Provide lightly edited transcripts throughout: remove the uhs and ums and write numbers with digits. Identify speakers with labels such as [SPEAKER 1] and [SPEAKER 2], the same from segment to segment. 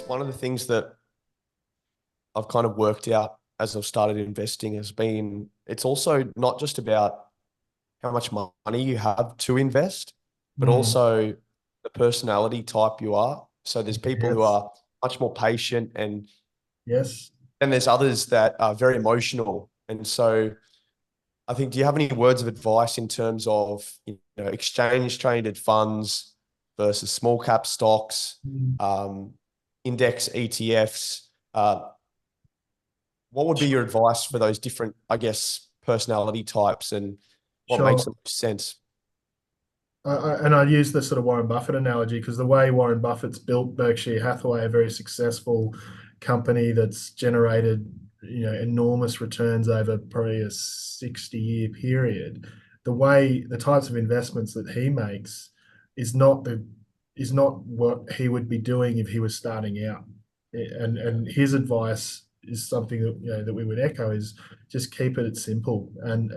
[SPEAKER 1] one of the things that I've kind of worked out as I've started investing has been it's also not just about how much money you have to invest, but
[SPEAKER 2] Mm,
[SPEAKER 1] also the personality type you are. So there's people who
[SPEAKER 2] yes.
[SPEAKER 1] are much more patient, and
[SPEAKER 2] Yes.
[SPEAKER 1] then there's others that are very emotional. And so I think, do you have any words of advice in terms of, exchange traded funds versus small cap stocks,
[SPEAKER 2] Mm.
[SPEAKER 1] um, index ETFs? What would be your advice for those different, I guess, personality types, and what makes
[SPEAKER 2] Sure.
[SPEAKER 1] the most sense?
[SPEAKER 2] And I use the sort of Warren Buffett analogy because the way Warren Buffett's built Berkshire Hathaway, a very successful company that's generated, enormous returns over probably a 60-year period. The types of investments that he makes is not the is not what he would be doing if he was starting out. And his advice is something that that we would echo is just keep it simple and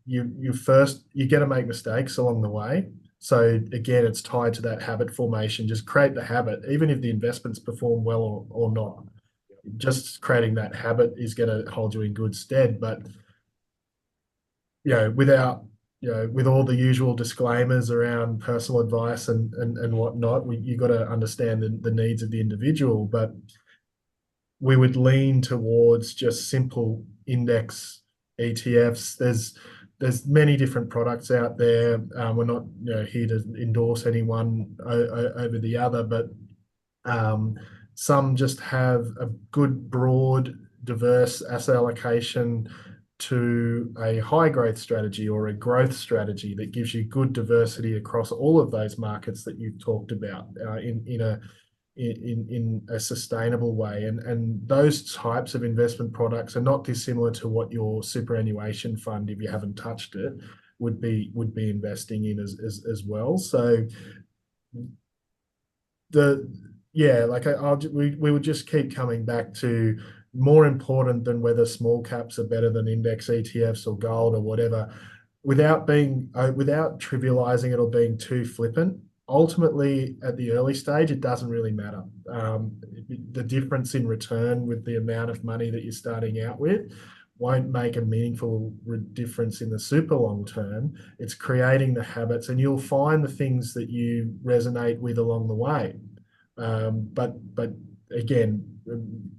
[SPEAKER 2] you're going to make mistakes along the way. So again, it's tied to that habit formation. Just create the habit, even if the investments perform well or not. Just creating that habit is going to hold you in good stead. But without with all the usual disclaimers around personal advice and whatnot, you got to understand the needs of the individual. But we would lean towards just simple index ETFs. There's many different products out there. We're not here to endorse anyone over the other, but um, some just have a good, broad, diverse asset allocation to a high growth strategy or a growth strategy that gives you good diversity across all of those markets that you've talked about in a sustainable way. And those types of investment products are not dissimilar to what your superannuation fund, if you haven't touched it, would be investing in as well. So the yeah, like we would just keep coming back to more important than whether small caps are better than index ETFs or gold or whatever, without trivializing it or being too flippant. Ultimately, at the early stage, it doesn't really matter. The difference in return with the amount of money that you're starting out with won't make a meaningful difference in the super long term. It's creating the habits, and you'll find the things that you resonate with along the way. But again,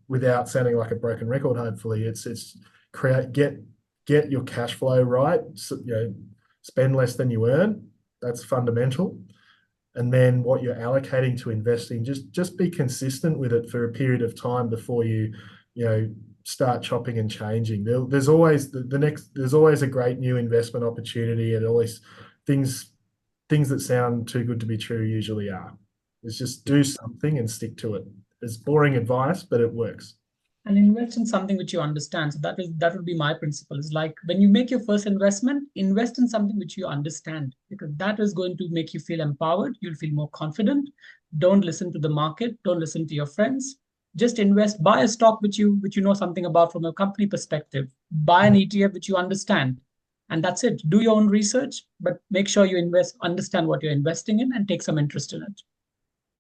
[SPEAKER 2] without sounding like a broken record, hopefully it's create get your cash flow right. So, spend less than you earn. That's fundamental. And then what you're allocating to investing, just be consistent with it for a period of time before you know start chopping and changing. There's always there's always a great new investment opportunity, and always things things that sound too good to be true usually are. It's just do something and stick to it. It's boring advice, but it works.
[SPEAKER 3] And invest in something which you understand. So that would be my principle. Is like when you make your first investment, invest in something which you understand, because that is going to make you feel empowered. You'll feel more confident. Don't listen to the market. Don't listen to your friends. Just invest. Buy a stock which you know something about from a company perspective. Buy an ETF which you understand, and that's it. Do your own research, but make sure you understand what you're investing in, and take some interest in it.